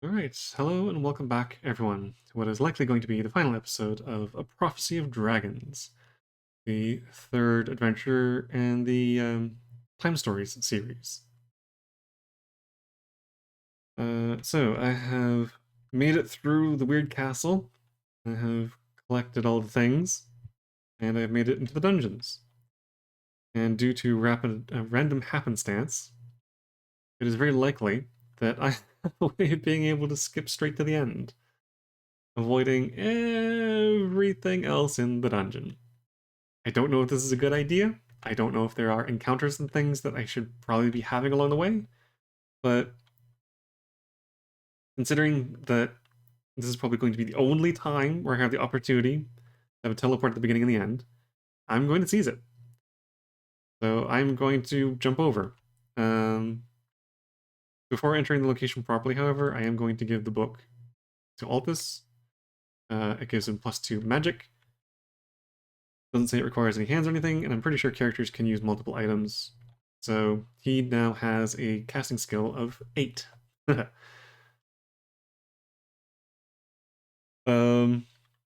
Alright, hello and welcome back, everyone, to what is likely going to be the final episode of A Prophecy of Dragons, the third adventure in the Time Stories series. So, I have made it through the Weird Castle, I have collected all the things, and I've made it into the dungeons. And due to random happenstance, it is very likely that I have a way of being able to skip straight to the end, avoiding everything else in the dungeon. I don't know if this is a good idea. I don't know if there are encounters and things that I should probably be having along the way, but considering that this is probably going to be the only time where I have the opportunity to have a teleport at the beginning and the end, I'm going to seize it. So I'm going to jump over. Before entering the location properly, however, I am going to give the book to Altus. It gives him +2 magic. Doesn't say it requires any hands or anything, and I'm pretty sure characters can use multiple items. So he now has a casting skill of 8. I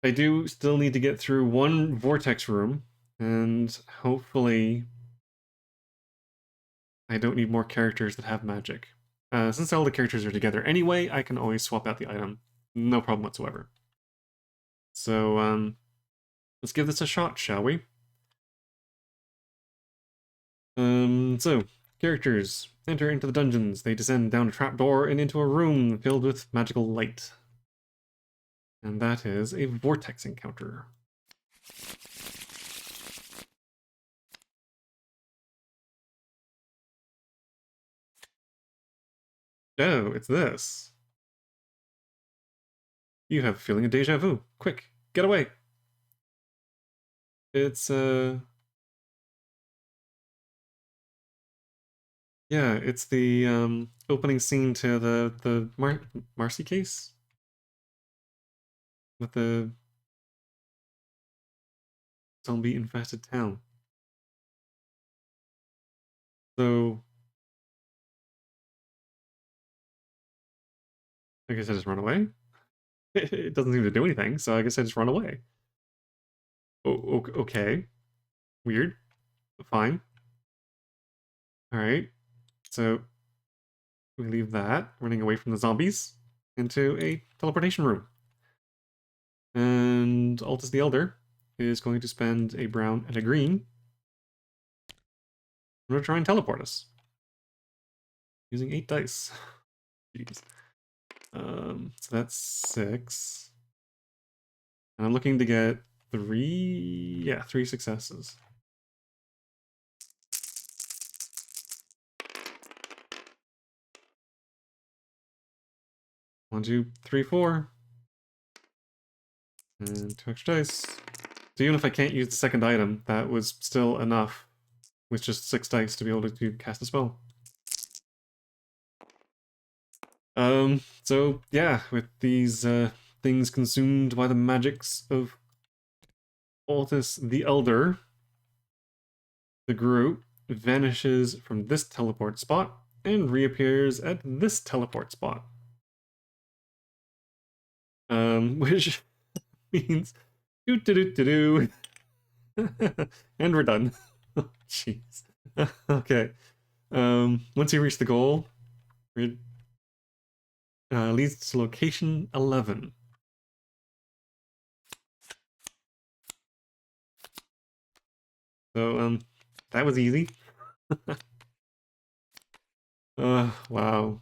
do still need to get through one vortex room, and hopefully I don't need more characters that have magic. Since all the characters are together anyway, I can always swap out the item. No problem whatsoever. So, let's give this a shot, shall we? So, characters enter into the dungeons. They descend down a trapdoor and into a room filled with magical light. And that is a vortex encounter. Oh, it's this. You have a feeling of deja vu. Quick, get away. It's, yeah, it's the opening scene to the Marcy case with the zombie infested town. So I guess I just run away. It doesn't seem to do anything, so I guess I just run away. Oh, okay, weird. Fine. All right. So we leave that running away from the zombies into a teleportation room. And Altus the Elder is going to spend a brown and a green. I'm going to try and teleport us. Using 8 dice. Jeez. So that's 6. And I'm looking to get 3 successes. One, two, three, 4. And 2 extra dice. So even if I can't use the second item, that was still enough with just 6 dice to be able to cast a spell. So yeah, with these things consumed by the magics of Altus the Elder, the group vanishes from this teleport spot and reappears at this teleport spot. Which means do do do do do, and we're done. Jeez. Okay. Once you reach the goal, it leads to location 11. So that was easy. Wow.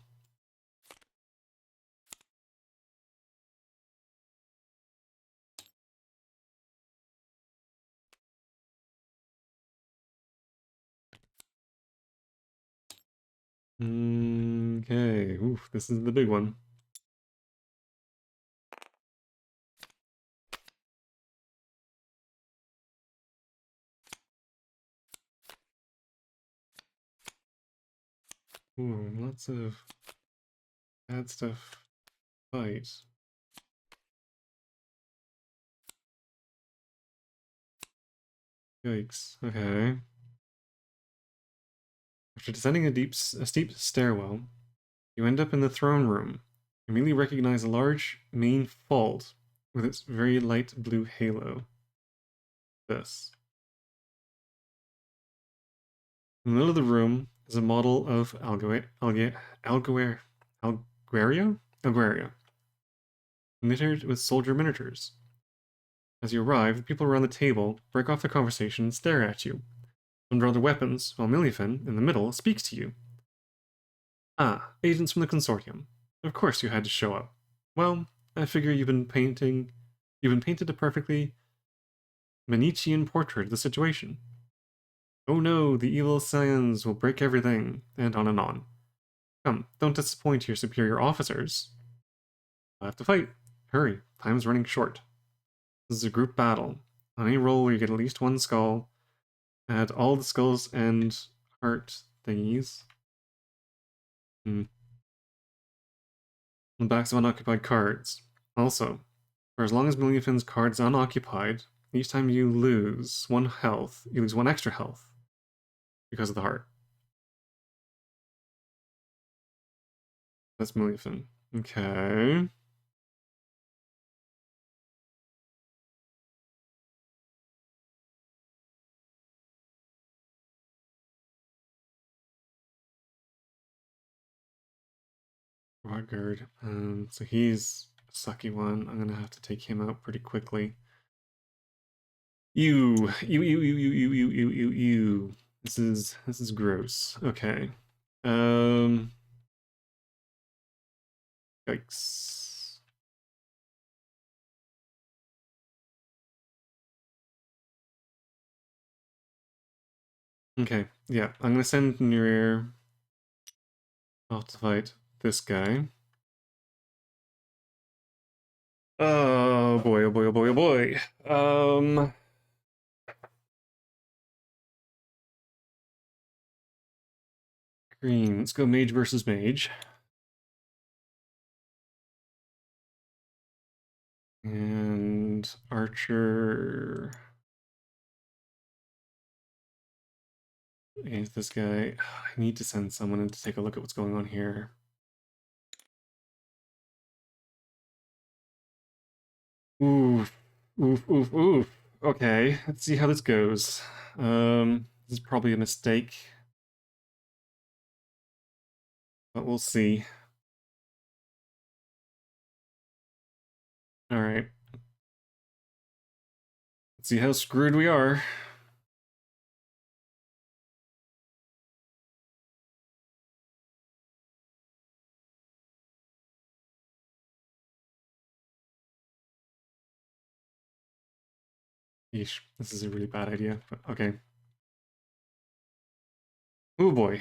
Okay, oof, this is the big one. Ooh, lots of bad stuff. Fight. Yikes. Okay. After descending a steep stairwell, you end up in the throne room. immediately recognize a large main fault with its very light blue halo. This. In the middle of the room is a model of Alguaria, littered with soldier miniatures. As you arrive, the people around the table break off the conversation and stare at you. Some draw their weapons, while Millifin, in the middle, speaks to you. Ah, agents from the consortium. Of course you had to show up. Well, I figure you've been painted a perfectly Manichean portrait of the situation. Oh no, the evil Saiyans will break everything, and on and on. Come, don't disappoint your superior officers. I'll have to fight. Hurry, time's running short. This is a group battle. On any roll where you get at least one skull, add all the skulls and heart thingies. The backs of unoccupied cards. Also, for as long as Millionfin's card's unoccupied, each time you lose one health, you lose one extra health because of the heart. That's Millionfin. Okay. Rodgard. So he's a sucky one. I'm gonna have to take him out pretty quickly. You. This is gross. Okay. Yikes. Okay, yeah, I'm gonna send Nurir off to fight this guy. Oh boy, oh boy, oh boy, oh boy. Green, let's go mage versus mage. And archer against this guy. I need to send someone in to take a look at what's going on here. Oof, oof, oof, oof. Okay, let's see how this goes. This is probably a mistake, but we'll see. All right. Let's see how screwed we are. Yeesh, this is a really bad idea, but okay. Oh boy.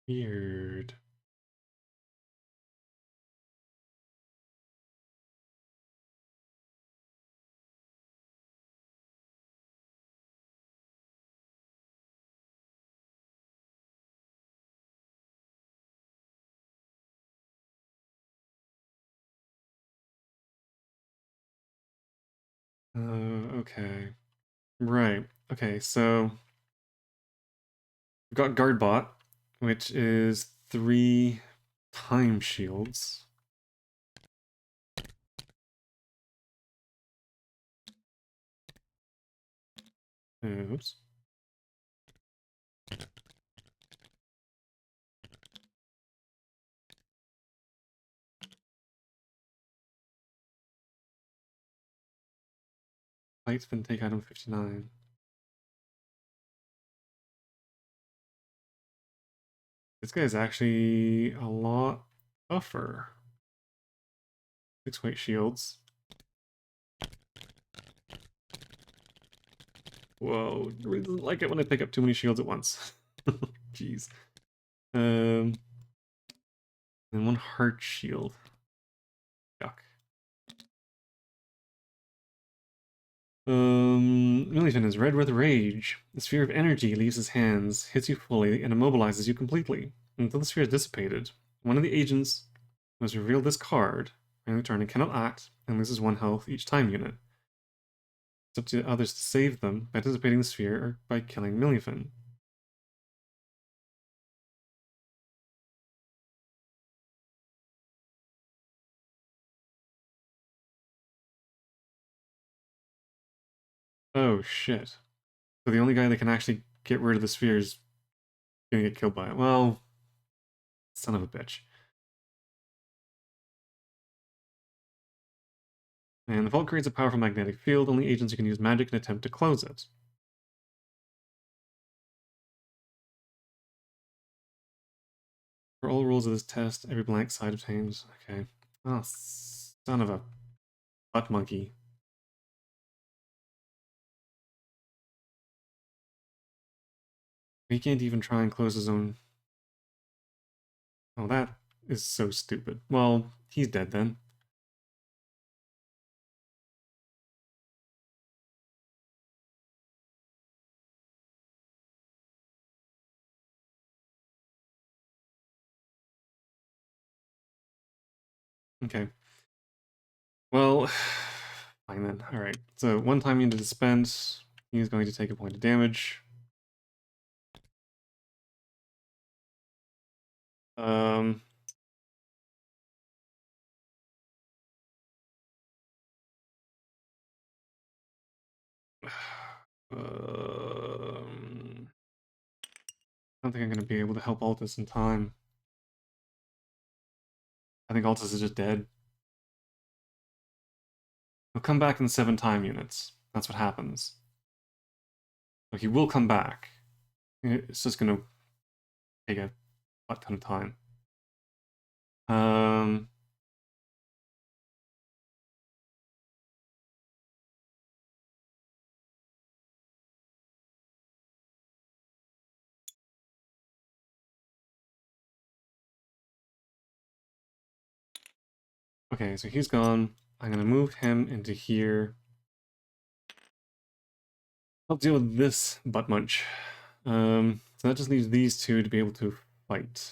Weird. Okay. Right. Okay, so we've got Guardbot, which is 3 time shields. Oops. Fight spin take item 59. This guy is actually a lot tougher. 6 weight shields. Whoa, really doesn't like it when I pick up too many shields at once. Jeez. And 1 heart shield. Yuck. Millifin is red with rage. The sphere of energy leaves his hands, hits you fully, and immobilizes you completely. Until the sphere is dissipated, one of the agents must reveal this card, and in turn it cannot act, and loses 1 health each time unit. It's up to others to save them by dissipating the sphere or by killing Millifin. Oh shit. So the only guy that can actually get rid of the sphere is gonna get killed by it. Well, son of a bitch. And the vault creates a powerful magnetic field. Only agents who can use magic can attempt to close it. For all rules of this test, every blank side obtains. Okay. Oh, son of a butt monkey. He can't even try and close his own. Oh, that is so stupid. Well, he's dead then. Okay. Well, fine then. Alright. So, one time you need to spend, he's going to take a point of damage. Um, I don't think I'm going to be able to help Altus in time. I think Altus is just dead. He'll come back in 7 time units. That's what happens. So he will come back. It's just going to take a ton of time. Okay, so he's gone. I'm going to move him into here. I'll deal with this butt munch. So that just leaves these two to be able to fight.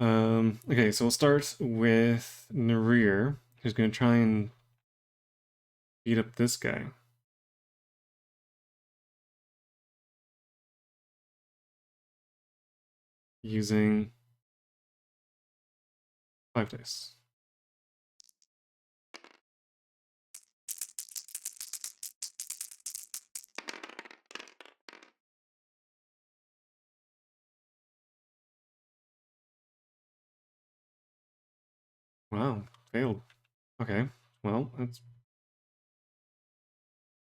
Okay, so we'll start with Narir, who's going to try and beat up this guy. Using 5 dice. Wow, failed. Okay, well, that's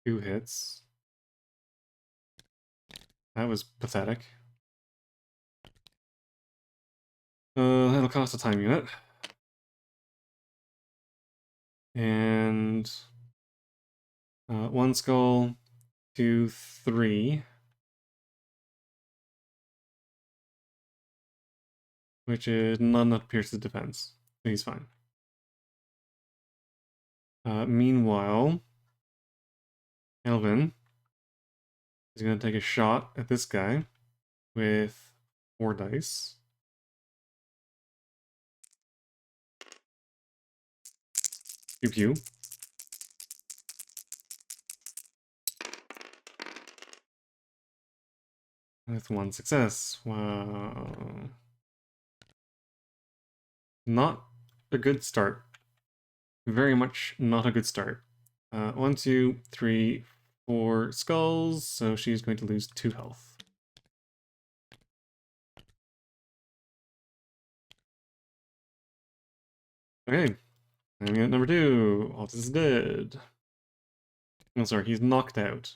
2 hits. That was pathetic. That'll cost a time unit. And 1 skull, 2, 3. Which is not enough to pierce his defense. So he's fine. Meanwhile, Elvin is going to take a shot at this guy with 4 dice. Pew pew. With 1 success. Wow. Not a good start. Very much not a good start. 1, 2, 3, 4 skulls, so she's going to lose 2 health. Okay, and unit number 2, Altus is dead. Oh, sorry, he's knocked out.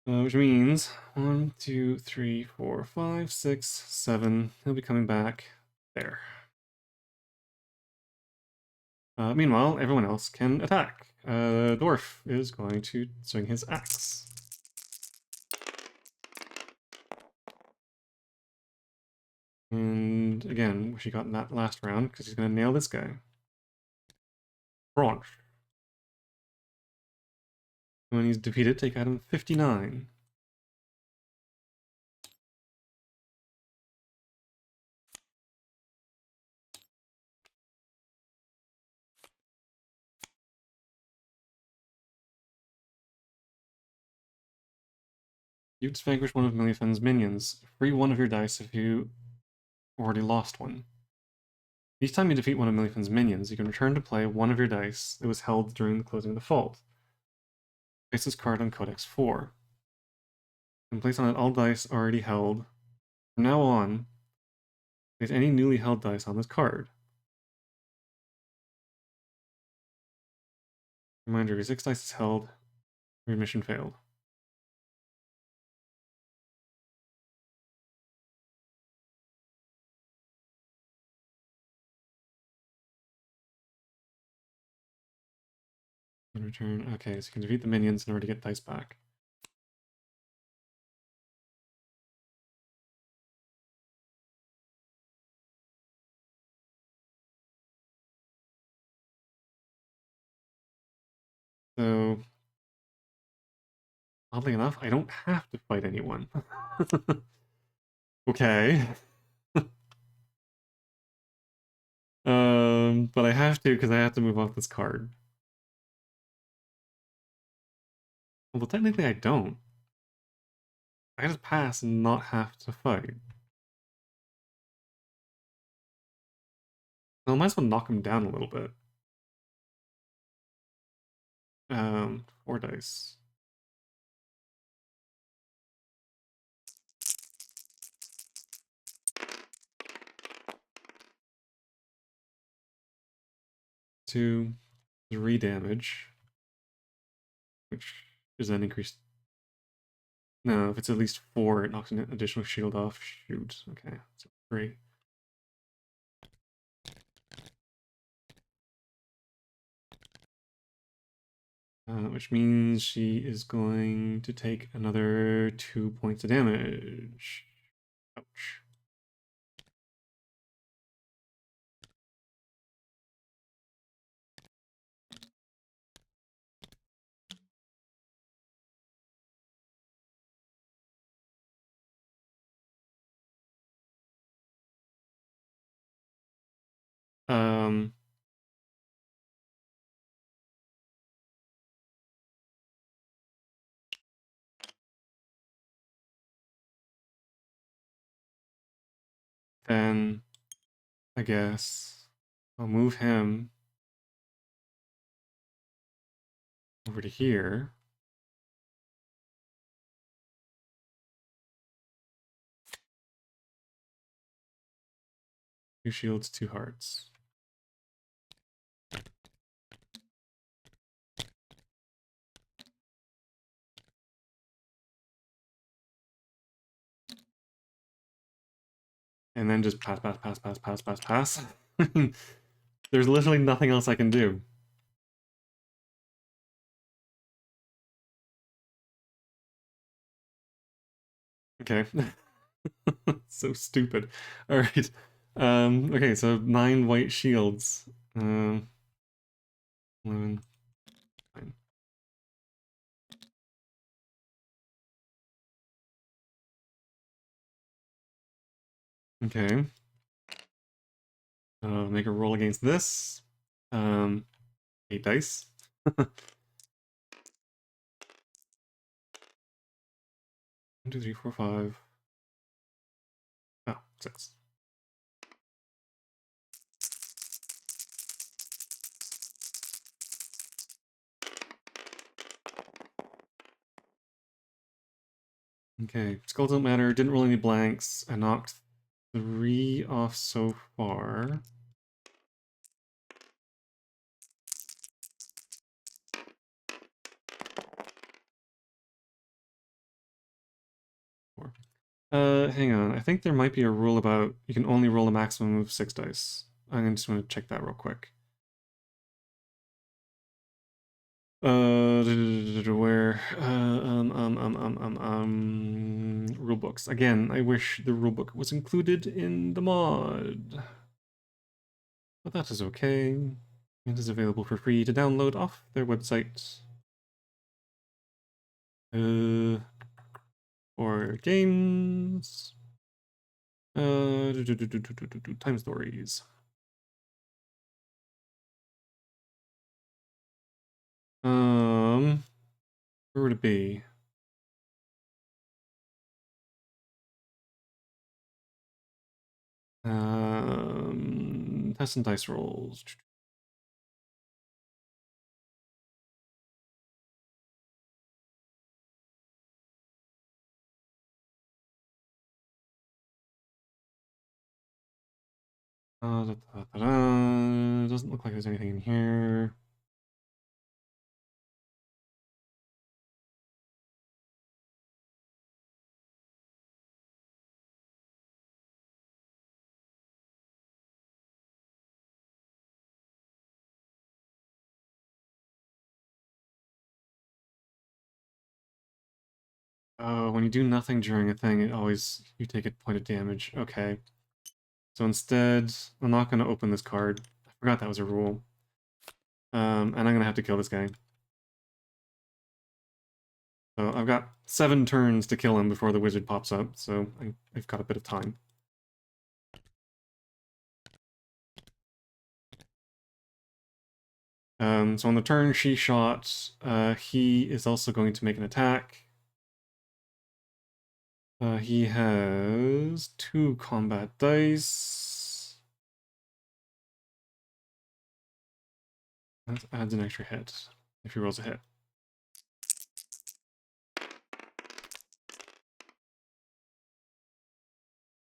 Which means 1, 2, 3, 4, 5, 6, 7. He'll be coming back there. Meanwhile, everyone else can attack. Dwarf is going to swing his axe. And And again, wish he got in that last round because he's going to nail this guy. Bronch. When he's defeated, take item 59. You just vanquish one of Millifen's minions. Free one of your dice if you already lost one. Each time you defeat one of Millifen's minions, you can return to play one of your dice that was held during the closing of the vault. Place this card on Codex 4. And place on it all dice already held. From now on, place any newly held dice on this card. Reminder, your 6 dice is held. Your mission failed. And return. Okay, so you can defeat the minions in order to get dice back. So, oddly enough, I don't have to fight anyone. Okay. But I have to because I have to move off this card. Well, technically I don't. I can just pass and not have to fight. Well, I might as well knock him down a little bit. 4 dice. Two, 3 damage, which is then increased. No, if it's at least 4, it knocks an additional shield off. Shoot. Okay, so 3. Which means she is going to take another 2 points of damage. Ouch. Um, then I guess I'll move him over to here. Two shields, 2 hearts. And then just pass, pass, pass, pass, pass, pass, pass. There's literally nothing else I can do. Okay. So stupid. Alright. Okay, so 9 white shields. 11. 9. Okay. Make a roll against this. 8 dice. 1, 2, 3, 4, 5. Oh, 6. Okay, skulls don't matter. Didn't roll any blanks. I knocked 3 off so far. Hang on. I think there might be a rule about you can only roll a maximum of 6 dice. I'm just going to check that real quick. Where? Rule books. Again, I wish the rulebook was included in the mod. But that is okay. It is available for free to download off their website. Or games. Time stories. Where would it be? Test and dice rolls. Doesn't look like there's anything in here. When you do nothing during a thing, you take a point of damage. Okay. So instead, I'm not going to open this card. I forgot that was a rule. And I'm going to have to kill this guy. So I've got 7 turns to kill him before the wizard pops up, so I've got a bit of time. So on the turn she shot, he is also going to make an attack. He has 2 combat dice. That adds an extra hit if he rolls a hit.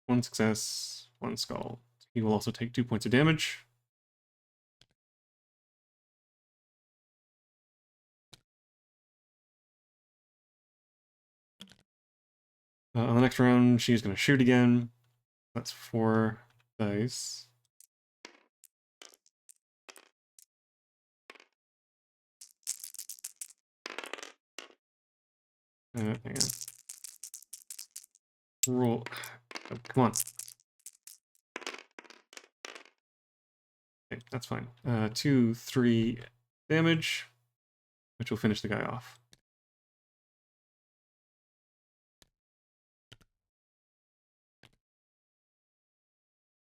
One success, 1 skull. He will also take 2 points of damage. On the next round, she's going to shoot again. That's 4 dice. Hang on. Roll. Oh, come on. Okay, that's fine. 2, 3 damage, which will finish the guy off.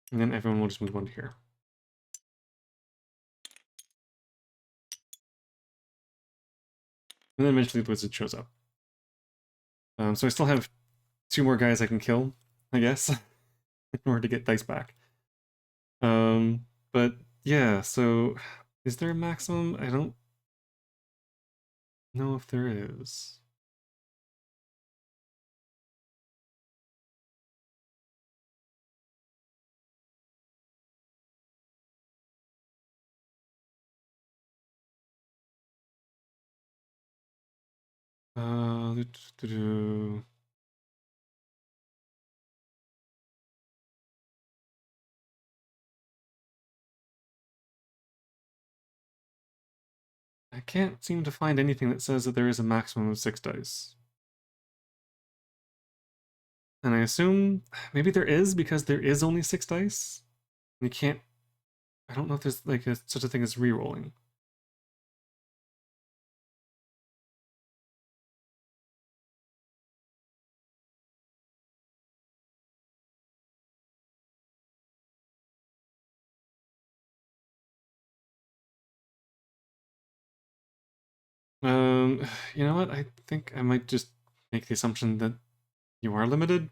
And then everyone will just move on to here. And then eventually the wizard shows up. So I still have 2 more guys I can kill, I guess, in order to get dice back. But yeah, so is there a maximum? I don't know if there is. I can't seem to find anything that says that there is a maximum of 6 dice. And I assume maybe there is because there is only 6 dice. You can't. I don't know if there's like such a thing as re-rolling. You know what? I think I might just make the assumption that you are limited.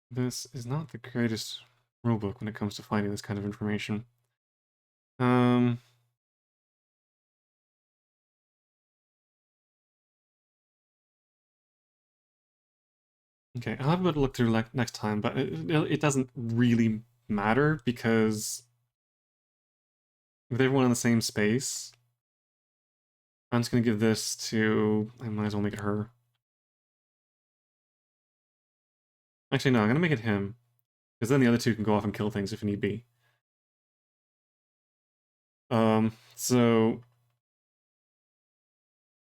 This is not the greatest rulebook when it comes to finding this kind of information. Okay, I'll have a bit of look through next time, but it doesn't really matter because with everyone in the same space, I'm just gonna give this to... I might as well make it her. Actually, no, I'm gonna make it him. Because then the other two can go off and kill things if need be. So...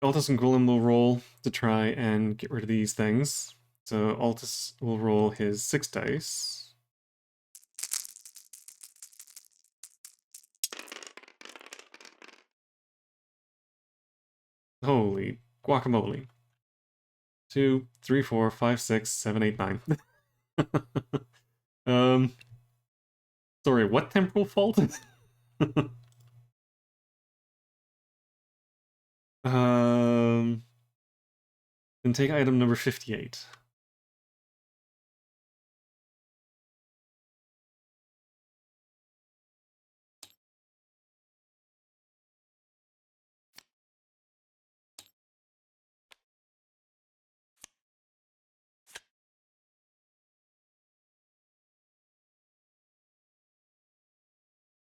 Altus and Golem will roll to try and get rid of these things. So Altus will roll his 6 dice. Holy guacamole. 2, 3, 4, 5, 6, 7, 8, 9. Sorry, what temporal fault? Then take item number 58.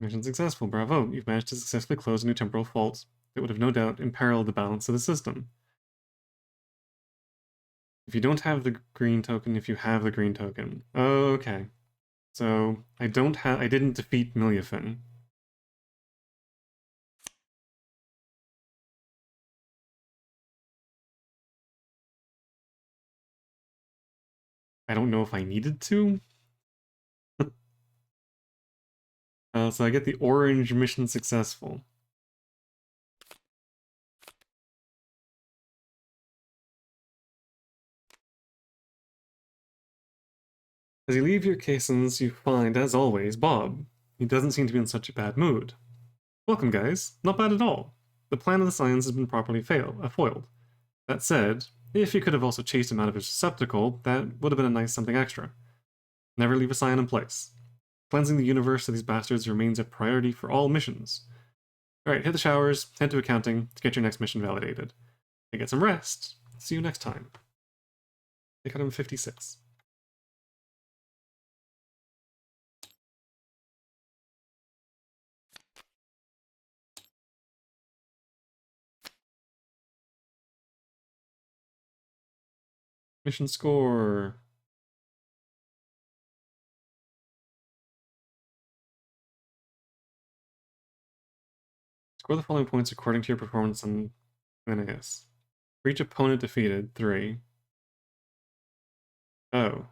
Mission successful, bravo. You've managed to successfully close a new temporal fault that would have no doubt imperiled the balance of the system. If you don't have the green token, if you have the green token. Okay. So, I didn't defeat Miliafin. I don't know if I needed to. So I get the orange mission successful. As you leave your caissons, you find, as always, Bob. He doesn't seem to be in such a bad mood. Welcome, guys. Not bad at all. The plan of the science has been properly foiled. That said, if you could have also chased him out of his receptacle, that would have been a nice something extra. Never leave a scion in place. Cleansing the universe of these bastards remains a priority for all missions. Alright, hit the showers, head to accounting to get your next mission validated. And get some rest. See you next time. Take item 56. Mission score. Score the following points according to your performance on NAS. For each opponent defeated, 3. Oh.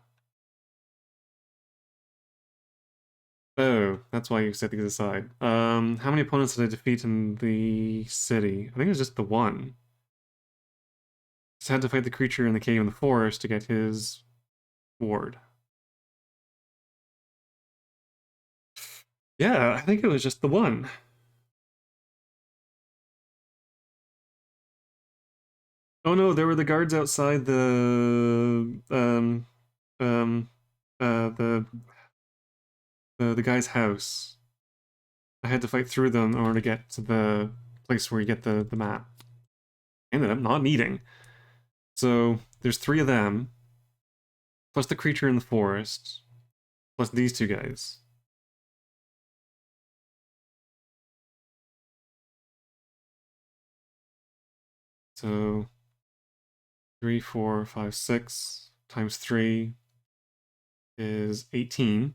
Oh, that's why you set these aside. How many opponents did I defeat in the city? I think it was just the one. Just had to fight the creature in the cave in the forest to get his ward. Yeah, I think it was just the one. Oh no, there were the guards outside um um the the guy's house. I had to fight through them in order to get to the place where you get the map. Ended up not needing. So there's 3 of them, plus the creature in the forest, plus these 2 guys. So 3, 4, 5, 6 times 3 is 18.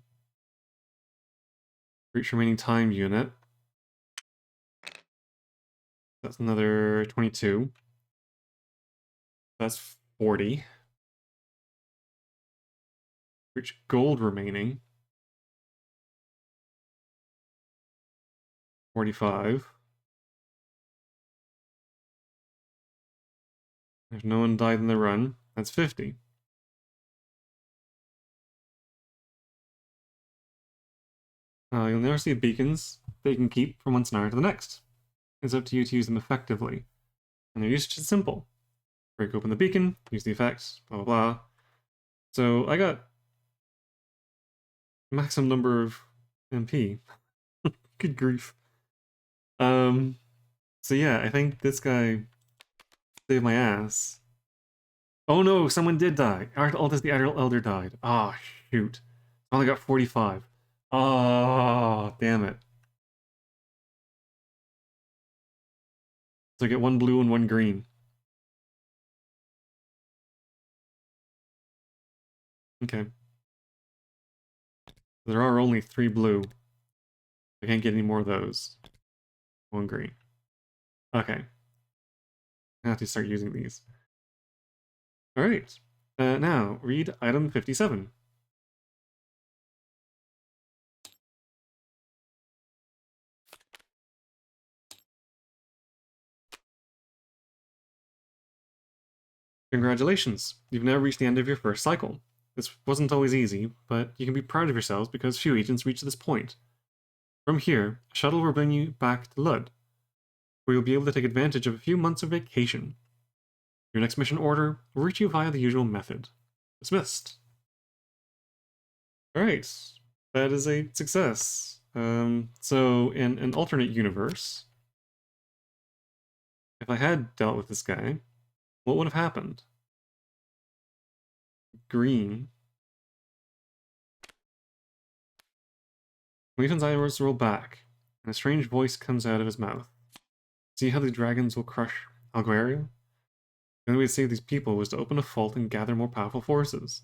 For each remaining time unit. That's another 22. That's 40. For each gold remaining. 45. There's no one died in the run. That's 50. You'll never see beacons that you can keep from one scenario to the next. It's up to you to use them effectively. And their usage is simple. Break open the beacon, use the effects, blah blah blah. So I got maximum number of MP. Good grief. So yeah, I think this guy saved my ass. Oh no, someone did die. Altus the Elder died. Ah, oh, shoot. I only got 45. Oh, damn it. So I get 1 blue and 1 green. Okay. There are only 3 blue. I can't get any more of those. 1 green. Okay. I have to start using these. Alright. Now, read item 57. Congratulations, you've now reached the end of your first cycle. This wasn't always easy, but you can be proud of yourselves because few agents reach this point. From here, a shuttle will bring you back to Lud, where you'll be able to take advantage of a few months of vacation. Your next mission order will reach you via the usual method. Dismissed. Alright, that is a success. So in an alternate universe, if I had dealt with this guy, what would have happened? Green. Leighton's eyes roll back, and a strange voice comes out of his mouth. See how the dragons will crush Alguaria? The only way to save these people was to open a fault and gather more powerful forces.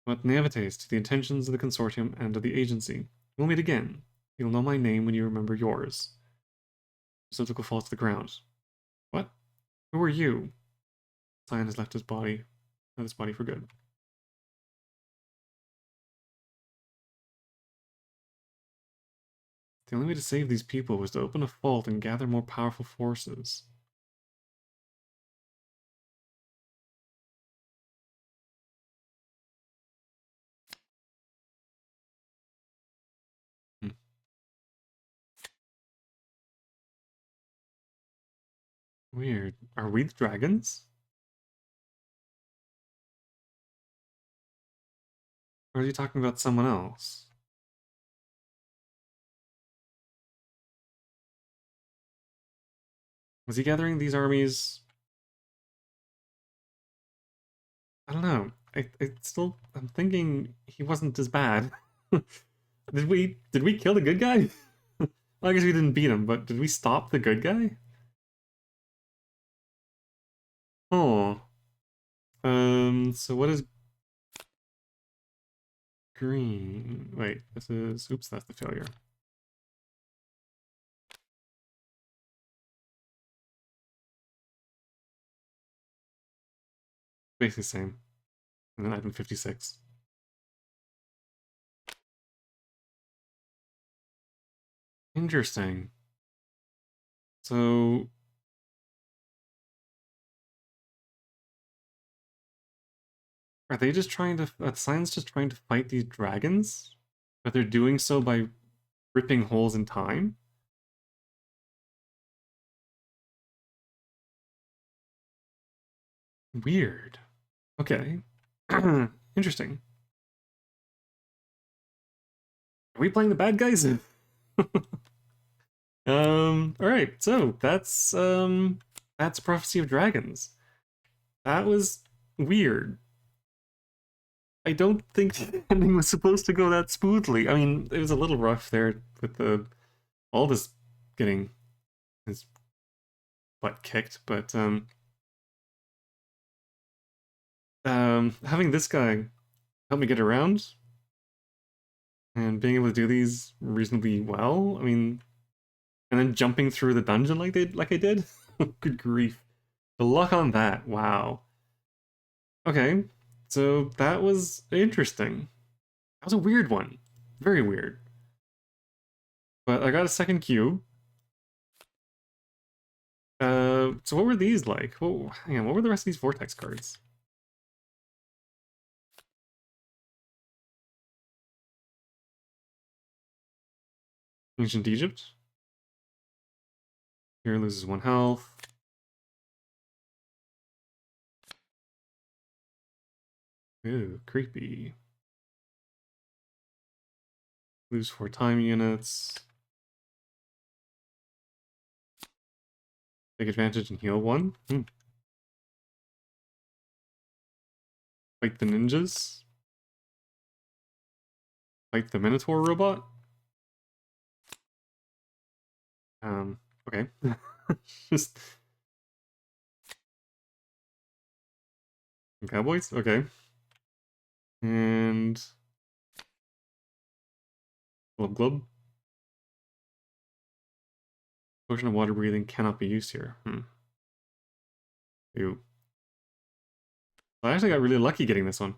But naivete to the intentions of the consortium and of the agency. We'll meet again. You'll know my name when you remember yours. Receptacle falls to the ground. What? Who are you? Cyan has left his body. Not his body for good. The only way to save these people was to open a fault and gather more powerful forces. Weird. Are we the dragons? Or are you talking about someone else? Was he gathering these armies? I don't know. I'm thinking he wasn't as bad. Did we kill the good guy? Well, I guess we didn't beat him, but did we stop the good guy? Oh. So what is green? Wait, this is, oops, that's the failure. Basically the same. And then item 56. Interesting. So are they just trying to, Cyan's just trying to fight these dragons? But they're doing so by ripping holes in time? Weird. Okay. Interesting. Are we playing the bad guys? Alright, so that's Prophecy of Dragons. That was weird. I don't think the ending was supposed to go that smoothly. I mean, it was a little rough there with all this getting his butt kicked, but having this guy help me get around and being able to do these reasonably well, I mean, and then jumping through the dungeon like I did. Good grief. The luck on that, wow. Okay, so that was interesting. That was a weird one. Very weird. But I got a second cube. So what were these like? Well, hang on, what were the rest of these Vortex cards? Ancient Egypt. Here loses 1 health. Ooh, creepy. Lose 4 time units. Take advantage and heal 1. Fight the ninjas. Fight the Minotaur robot. Okay. Just cowboys? Okay. And Glub Glub. Potion of water breathing cannot be used here. Ew. I actually got really lucky getting this one.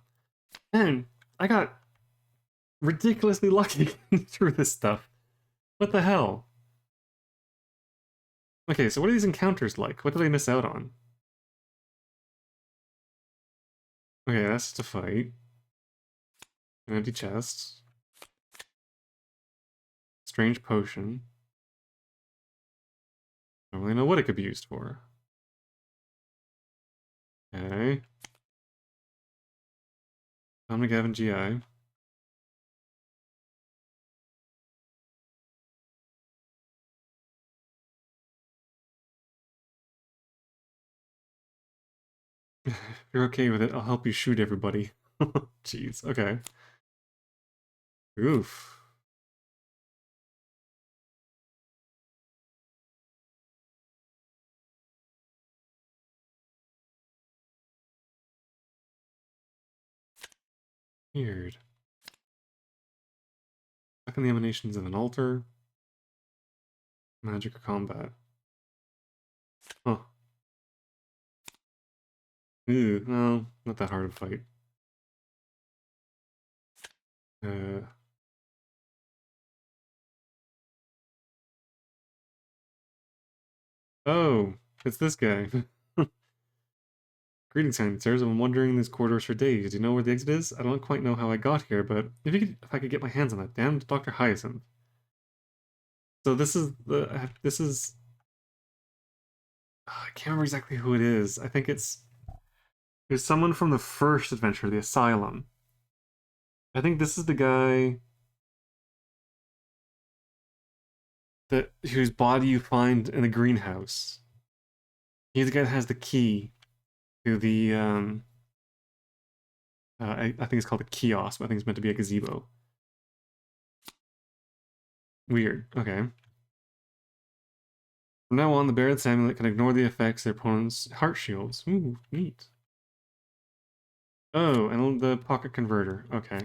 Man, I got ridiculously lucky getting through this stuff. What the hell? Okay, so what are these encounters like? What do they miss out on? Okay, that's just a fight. An empty chest. Strange potion. I don't really know what it could be used for. Okay. Omnigavin GI. If you're okay with it, I'll help you shoot everybody. Jeez, okay. Oof. Weird. Back in the emanations of an altar. Magic or combat. Huh. Ew, no, not that hard of a fight. Uh, oh, it's this guy. Greetings, sirs. I've been wandering these corridors for days. Do you know where the exit is? I don't quite know how I got here, but if I could get my hands on that damned Dr. Hyacinth. So this is I can't remember exactly who it is. I think it's someone from the first adventure, the Asylum. I think this is the guy that whose body you find in the greenhouse. He's the guy that has the key to the I think it's called a kiosk, but I think it's meant to be a gazebo. Weird. Okay. From now on, the Barrett's amulet can ignore the effects of their opponent's heart shields. Ooh, neat. Oh, and the pocket converter. Okay.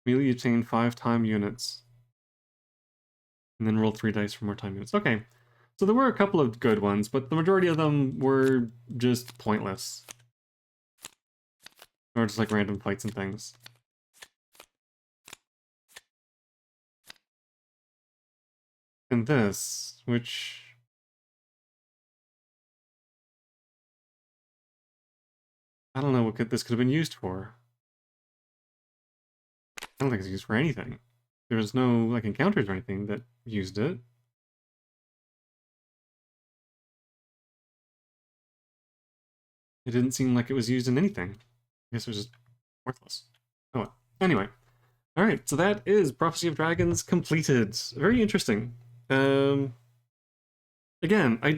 Immediately obtain 5 time units. And then roll 3 dice for more time units. Okay. So there were a couple of good ones, but the majority of them were just pointless. Or just like random fights and things. And this, which... I don't know what this could have been used for. I don't think it's used for anything. There was no like encounters or anything that used it. It didn't seem like it was used in anything. I guess it was just worthless. Oh well. Anyway. Alright, so that is Prophecy of Dragons completed. Very interesting. Again, I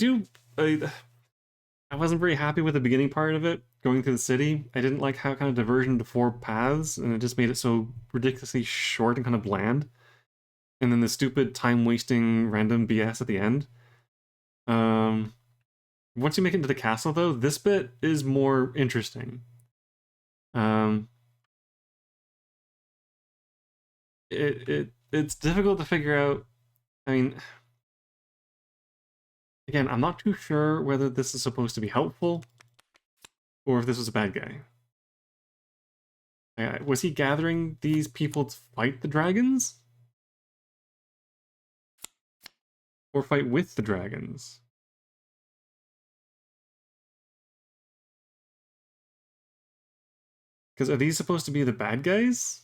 wasn't very happy with the beginning part of it, going through the city. I didn't like how it kind of diverted into 4 paths, and it just made it so ridiculously short and kind of bland. And then the stupid time-wasting random BS at the end. Once you make it into the castle, though, this bit is more interesting. It's difficult to figure out. I mean, again, I'm not too sure whether this is supposed to be helpful or if this was a bad guy. Was he gathering these people to fight the dragons? Or fight with the dragons? Because are these supposed to be the bad guys?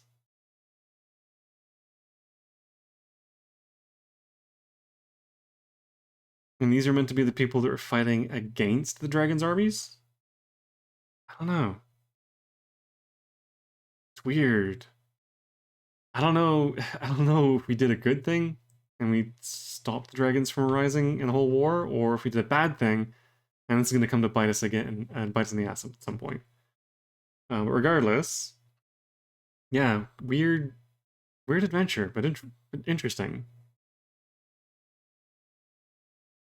And these are meant to be the people that are fighting against the dragons' armies? I don't know. It's weird. I don't know. I don't know if we did a good thing and we stopped the dragons from rising in the whole war, or if we did a bad thing and it's going to come to bite us again and bite us in the ass at some point. But regardless, yeah, weird adventure, but interesting.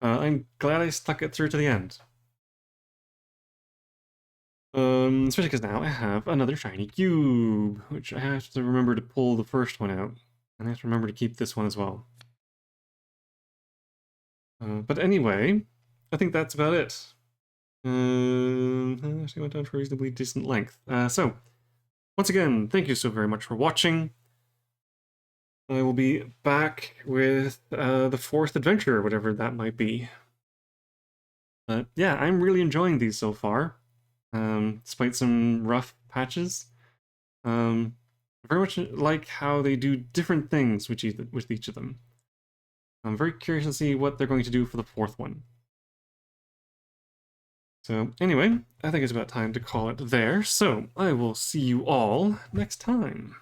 I'm glad I stuck it through to the end. Especially because now I have another shiny cube, which I have to remember to pull the first one out. And I have to remember to keep this one as well. But anyway, I think that's about it. Actually went down to a reasonably decent length. So, once again, thank you so very much for watching. I will be back with the fourth adventure, whatever that might be. But yeah, I'm really enjoying these so far, despite some rough patches. Very much like how they do different things with each of them. I'm very curious to see what they're going to do for the fourth one. So anyway, I think it's about time to call it there, so I will see you all next time.